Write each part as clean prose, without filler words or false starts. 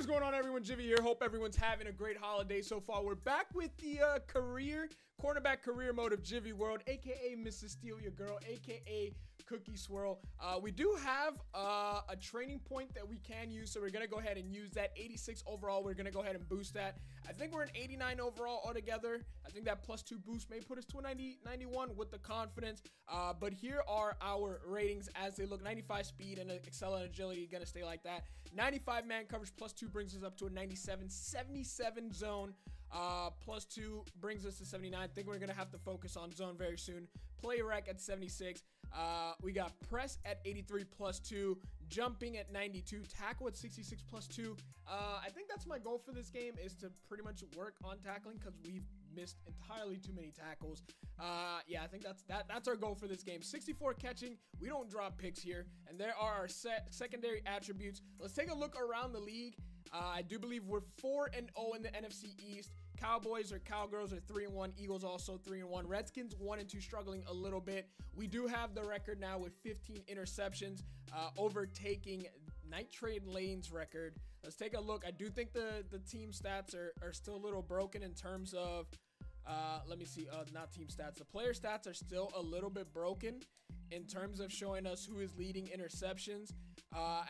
What is going on, everyone? Gyvi here. Hope everyone's having a great holiday so far. We're back with the cornerback career mode of Gyvi World, aka Mrs. Steal Your Girl, aka Cookie Swirl. We do have a training point that we can use, so we're gonna go ahead and use that. 86 overall, we're gonna go ahead and boost that. I think we're an 89 overall altogether. I think that +2 boost may put us to a 91 with the confidence. But here are our ratings as they look. 95 speed and excel and agility, gonna stay like that. 95 man coverage +2 brings us up to a 97. 77 zone +2 brings us to 79. I think we're gonna have to focus on zone very soon. Play rec at 76. We got press at 83 +2, jumping at 92, tackle at 66 +2. I think that's my goal for this game, is to pretty much work on tackling because we've missed entirely too many tackles. Yeah, I think that's our goal for this game. 64 catching. We don't drop picks here, and there are our secondary attributes. Let's take a look around the league. I do believe we're 4-0 in the NFC East. Cowboys or Cowgirls are 3-1. Eagles also 3-1. Redskins 1-2, struggling a little bit. We do have the record now with 15 interceptions, overtaking Night Trade Lane's record. Let's take a look. I do think the team stats are still a little broken in terms of, let me see, not team stats. The player stats are still a little bit broken in terms of showing us who is leading interceptions.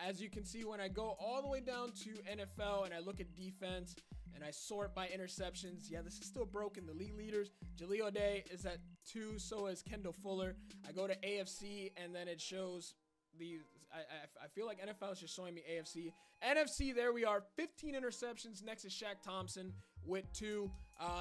As you can see, when I go all the way down to NFL and I look at defense and I sort by interceptions, yeah, this is still broken. The league leaders, Jaleel Day is at 2, so is Kendall Fuller. I go to AFC and then it shows the, I feel like NFL is just showing me AFC. NFC, there we are, 15 interceptions. Next is Shaq Thompson with 2.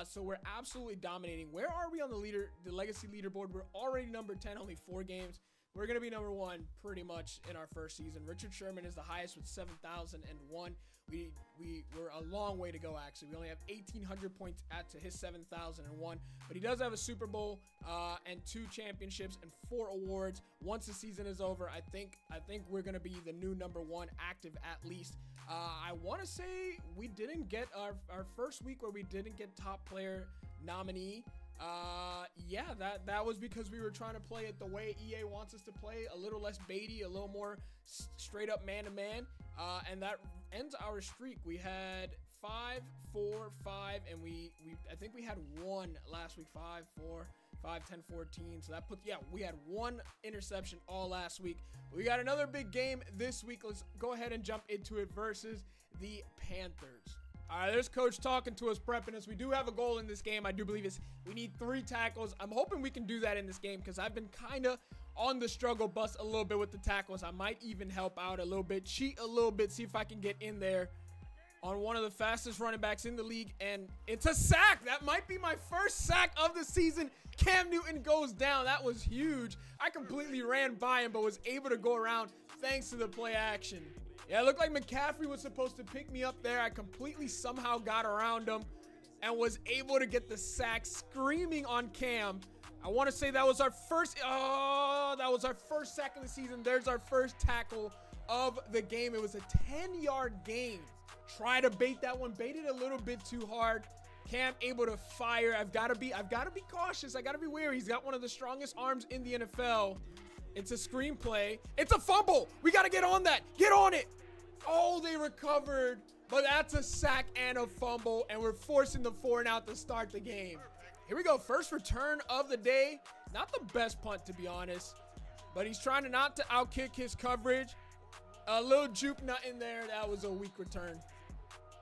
So we're absolutely dominating. Where are we on the legacy leaderboard? We're already number 10, only 4 games. We're going to be number 1 pretty much in our first season. Richard Sherman is the highest with 7,001. We're a long way to go, actually. We only have 1,800 points to his 7,001. But he does have a Super Bowl and 2 championships and 4 awards. Once the season is over, I think we're going to be the new number 1 active at least. I want to say we didn't get our first week where we didn't get top player nominee. Yeah, that was because we were trying to play it the way EA wants us to play, a little less baity, a little more straight up man-to-man, and that ends our streak. We had 5, 4, 5, and I think we had 1 last week. 5, 4, 5, 10, 14. So that puts, yeah, we had 1 interception all last week. We got another big game this week. Let's go ahead and jump into it versus the Panthers. All right, there's coach talking to us, prepping us. We do have a goal in this game. I do believe we need 3 tackles. I'm hoping we can do that in this game because I've been kind of on the struggle bus a little bit with the tackles. I might even help out a little bit, cheat a little bit, see if I can get in there on one of the fastest running backs in the league. And it's a sack. That might be my first sack of the season. Cam Newton goes down. That was huge. I completely ran by him, but was able to go around thanks to the play action. Yeah, it looked like McCaffrey was supposed to pick me up there. I completely somehow got around him and was able to get the sack, screaming on Cam. I want to say that was our first, that was our first sack of the season. There's our first tackle of the game. It was a 10-yard gain. Try to bait that one, baited a little bit too hard. Cam able to fire. I've got to be cautious. I got to be wary. He's got one of the strongest arms in the NFL. It's a screenplay. It's a fumble. We got to get on that. Get on it. Oh, they recovered. But that's a sack and a fumble, and we're forcing the 4-and-out to start the game. Here we go. First return of the day. Not the best punt, to be honest, but he's trying to not to outkick his coverage. A little juke nut in there. That was a weak return.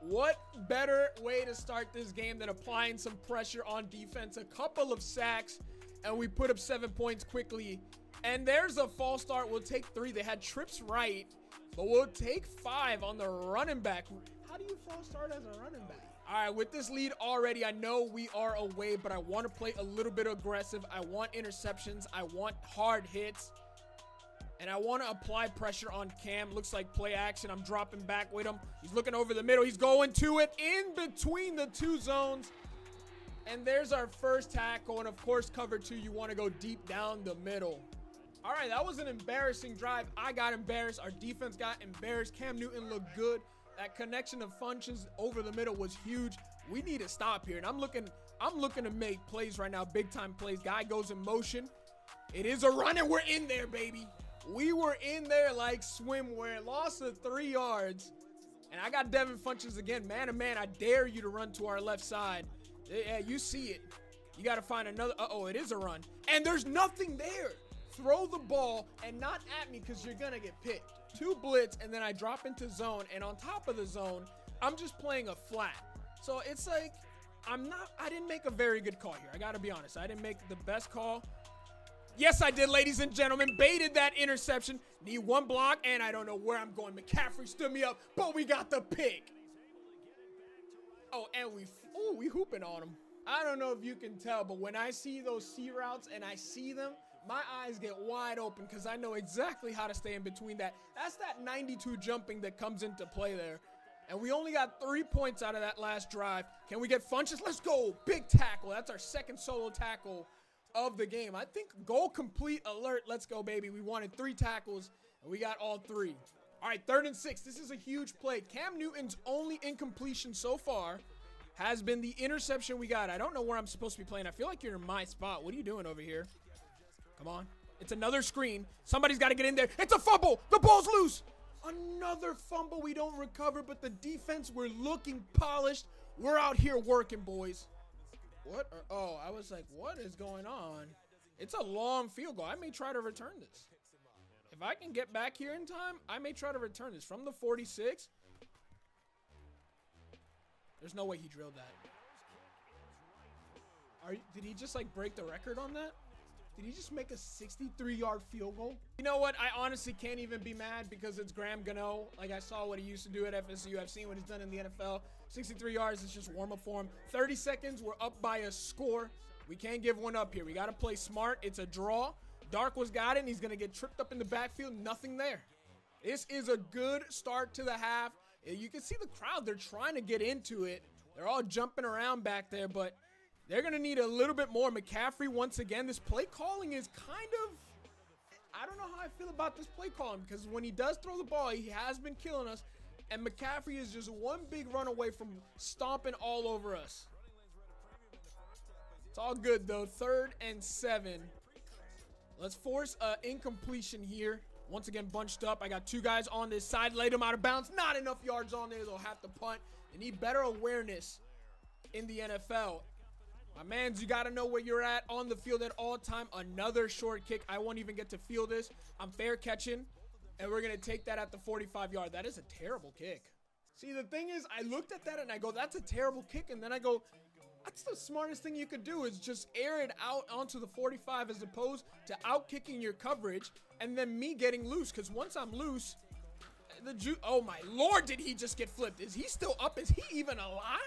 What better way to start this game than applying some pressure on defense? A couple of sacks, and we put up 7 points quickly. And there's a false start. We'll take 3. They had trips right, but we'll take 5 on the running back. How do you false start as a running back? All right, with this lead already, I know we are away, but I want to play a little bit aggressive. I want interceptions. I want hard hits. And I want to apply pressure on Cam. Looks like play action. I'm dropping back with him. He's looking over the middle. He's going to it in between the 2 zones. And there's our first tackle. And, of course, cover 2, you want to go deep down the middle. All right, that was an embarrassing drive. I got embarrassed. Our defense got embarrassed. Cam Newton looked good. That connection of functions over the middle was huge. We need to stop here. And I'm looking to make plays right now, big-time plays. Guy goes in motion. It is a run, and we're in there, baby. We were in there like swimwear. Loss of 3 yards. And I got Devin Funches again. Man to man, I dare you to run to our left side. Yeah, you see it. You got to find another. Uh-oh, it is a run. And there's nothing there. Throw the ball and not at me because you're going to get picked. 2 blitz, and then I drop into zone. And on top of the zone, I'm just playing a flat. So it's like, I didn't make a very good call here. I got to be honest. I didn't make the best call. Yes, I did, ladies and gentlemen. Baited that interception. Need 1 block, and I don't know where I'm going. McCaffrey stood me up, but we got the pick. Oh, and we hooping on him. I don't know if you can tell, but when I see those C routes and I see them, my eyes get wide open because I know exactly how to stay in between that. That's that 92 jumping that comes into play there. And we only got 3 points out of that last drive. Can we get Funches? Let's go. Big tackle. That's our second solo tackle of the game. I think goal complete alert. Let's go, baby. We wanted 3 tackles, and we got all 3. All right, 3rd and 6. This is a huge play. Cam Newton's only incompletion so far has been the interception we got. I don't know where I'm supposed to be playing. I feel like you're in my spot. What are you doing over here? Come on. It's another screen. Somebody's got to get in there. It's a fumble. The ball's loose. Another fumble. We don't recover, but the defense, we're looking polished. We're out here working, boys. What? Oh, I was like, what is going on? It's a long field goal. I may try to return this. If I can get back here in time, I may try to return this from the 46. There's no way he drilled that. Did he just like break the record on that? Did he just make a 63-yard field goal? You know what? I honestly can't even be mad because it's Graham Gano. Like, I saw what he used to do at FSU. I've seen what he's done in the NFL. 63 yards is just warm-up for him. 30 seconds. We're up by a score. We can't give one up here. We got to play smart. It's a draw. Darkwa's got it, and he's going to get tripped up in the backfield. Nothing there. This is a good start to the half. You can see the crowd. They're trying to get into it. They're all jumping around back there, but they're going to need a little bit more. McCaffrey, once again, this play calling is kind of, I don't know how I feel about this play calling because when he does throw the ball, he has been killing us. And McCaffrey is just one big run away from stomping all over us. It's all good, though. 3rd and 7. Let's force an incompletion here. Once again, bunched up. I got 2 guys on this side. Laid them out of bounds. Not enough yards on there. They'll have to punt. They need better awareness in the NFL. My mans, you got to know where you're at on the field at all time. Another short kick. I won't even get to feel this. I'm fair catching, and we're going to take that at the 45-yard. That is a terrible kick. See, the thing is, I looked at that, and I go, that's a terrible kick. And then I go, that's the smartest thing you could do is just air it out onto the 45 as opposed to out-kicking your coverage and then me getting loose. Because once I'm loose, oh, my Lord, did he just get flipped? Is he still up? Is he even alive?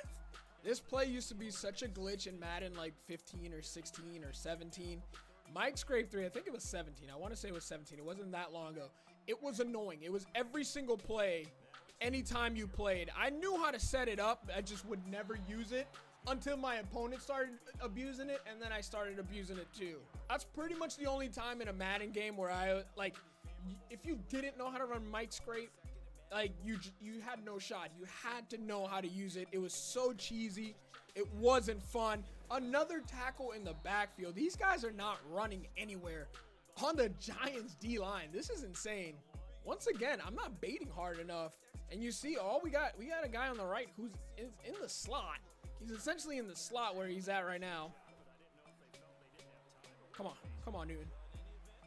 This play used to be such a glitch in Madden like 15 or 16 or 17. Mike Scrape 3, I think it was 17. I want to say it was 17. It wasn't that long ago. It was annoying. It was every single play, anytime you played. I knew how to set it up. I just would never use it until my opponent started abusing it, and then I started abusing it too. That's pretty much the only time in a Madden game where I, like, if you didn't know how to run Mike Scrape, like, you had no shot. You had to know how to use it. It was so cheesy. It wasn't fun. Another tackle in the backfield. These guys are not running anywhere on the Giants D-line. This is insane. Once again, I'm not baiting hard enough. And you see, we got a guy on the right who's in the slot. He's essentially in the slot where he's at right now. Come on, Newton.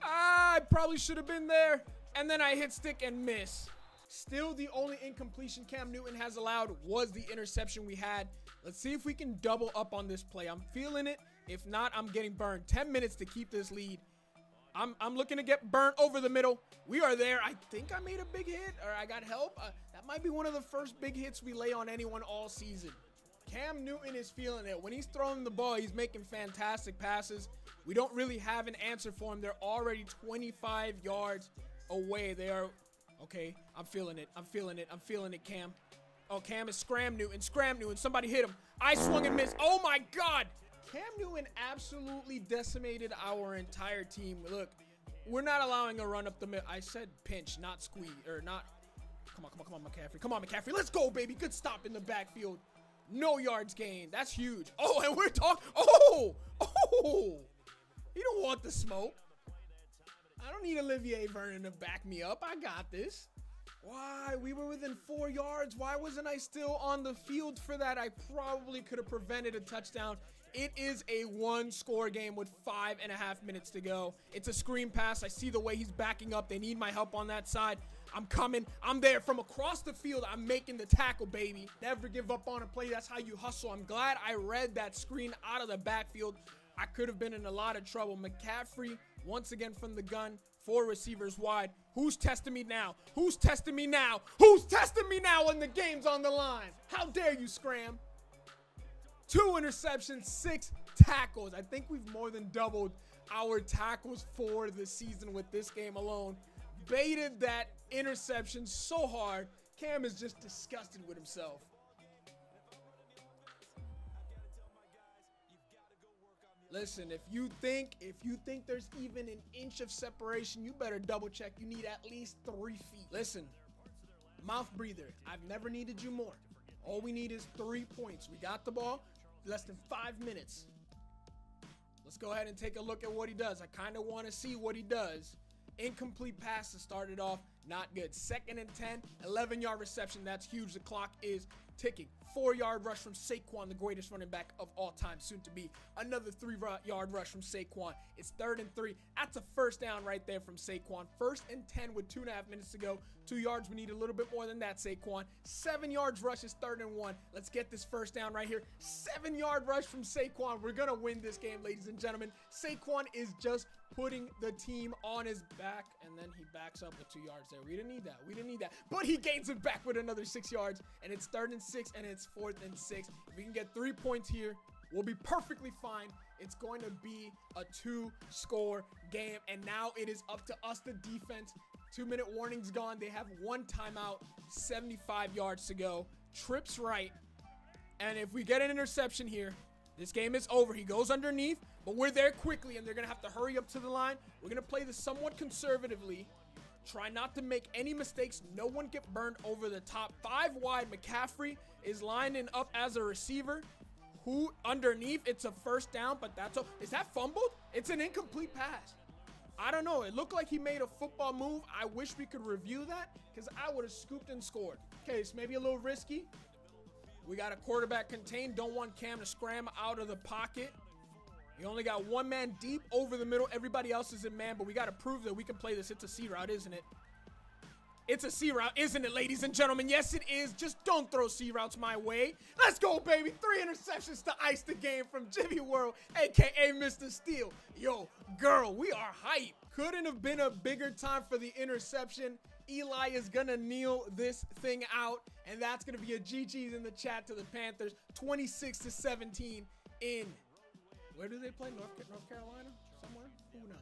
I probably should have been there. And then I hit stick and miss. Still, the only incompletion Cam Newton has allowed was the interception we had. Let's see if we can double up on this play. I'm feeling it. If not, I'm getting burned. 10 minutes to keep this lead. I'm looking to get burnt over the middle. We are there. I think I made a big hit, or I got help. That might be one of the first big hits we lay on anyone all season. Cam Newton is feeling it. When he's throwing the ball, he's making fantastic passes. We don't really have an answer for him. They're already 25 yards away. They are... Okay, I'm feeling it. I'm feeling it. I'm feeling it, Cam. Oh, Cam is Scram Newton. Scram Newton. Somebody hit him. I swung and missed. Oh, my God. Cam Newton absolutely decimated our entire team. Look, we're not allowing a run up the middle. I said pinch, not squeeze, or not. Come on, McCaffrey. Come on, McCaffrey. Let's go, baby. Good stop in the backfield. No yards gained. That's huge. Oh, and we're talking. Oh. You don't want the smoke. I don't need Olivier Vernon to back me up. I got this. Why? We were within 4 yards. Why wasn't I still on the field for that? I probably could have prevented a touchdown. It is a 1-score game with 5.5 minutes to go. It's a screen pass. I see the way he's backing up. They need my help on that side. I'm coming. I'm there from across the field. I'm making the tackle, baby. Never give up on a play. That's how you hustle. I'm glad I read that screen out of the backfield. I could have been in a lot of trouble. McCaffrey, once again from the gun, 4 receivers wide. Who's testing me now? Who's testing me now? Who's testing me now when the game's on the line? How dare you, Scram? 2 interceptions, 6 tackles. I think we've more than doubled our tackles for the season with this game alone. Baited that interception so hard. Cam is just disgusted with himself. Listen, if you think there's even an inch of separation, you better double check. You need at least 3 feet. Listen, mouth breather, I've never needed you more. All we need is 3 points. We got the ball, less than 5 minutes. Let's go ahead and take a look at what he does. I kind of want to see what he does. Incomplete pass to start it off. Not good. 2nd and 10, 11-yard reception. That's huge. The clock is ticking. 4-yard rush from Saquon, the greatest running back of all time, soon to be. Another 3-yard rush from Saquon. It's 3rd and 3. That's a first down right there from Saquon. 1st and 10 with 2.5 minutes to go. 2 yards. We need a little bit more than that, Saquon. 7 yards rush is 3rd and 1. Let's get this first down right here. 7-yard rush from Saquon. We're going to win this game, ladies and gentlemen. Saquon is just putting the team on his back, and then he backs up with 2 yards there. We didn't need that. We didn't need that. But he gains it back with another 6 yards, and it's 3rd and 6, and it's 4th and 6. If we can get 3 points here, we'll be perfectly fine. It's going to be a 2-score game, and now it is up to us, the defense. 2-minute warning's gone. They have 1 timeout, 75 yards to go. Trips right, and if we get an interception here, this game is over. He goes underneath, but we're there quickly, and they're going to have to hurry up to the line. We're going to play this somewhat conservatively. Try not to make any mistakes. No one get burned over the top. 5 wide. McCaffrey is lining up as a receiver. Who underneath? It's a first down, but that's a... Is that fumbled? It's an incomplete pass. I don't know. It looked like he made a football move. I wish we could review that because I would have scooped and scored. Okay, it's maybe a little risky. We got a quarterback contained. Don't want Cam to scram out of the pocket. We only got 1 man deep over the middle. Everybody else is in man, but we got to prove that we can play this. It's a C route, isn't it? It's a C route, isn't it, ladies and gentlemen? Yes, it is. Just don't throw C routes my way. Let's go, baby. 3 interceptions to ice the game from Gyvi World, a.k.a. Mr. Steele. Yo, girl, we are hype. Couldn't have been a bigger time for the interception. Eli is going to kneel this thing out, and that's going to be a GG's in the chat to the Panthers. 26-17 in, where do they play? North Carolina? Somewhere? Who knows?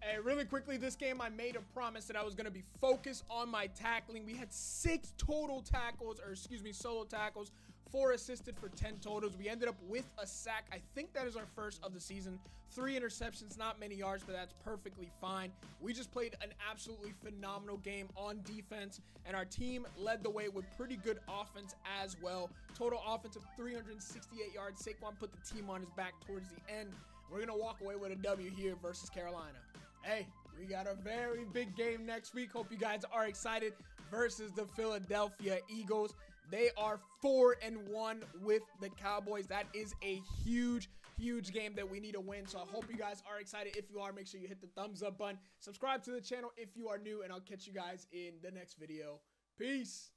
Hey, really quickly, this game I made a promise that I was going to be focused on my tackling. We had 6 total tackles, or excuse me, solo tackles, 4 assisted for 10 totals. We ended up with a sack. I think that is our first of the season. 3 interceptions, not many yards, but that's perfectly fine. We just played an absolutely phenomenal game on defense, and our team led the way with pretty good offense as well. Total offense of 368 yards. Saquon put the team on his back towards the end. We're going to walk away with a W here versus Carolina. Hey, we got a very big game next week. Hope you guys are excited versus the Philadelphia Eagles. They are 4-1 with the Cowboys. That is a huge game that we need to win. So I hope you guys are excited. If you are, make sure you hit the thumbs up button. Subscribe to the channel if you are new, and I'll catch you guys in the next video. Peace.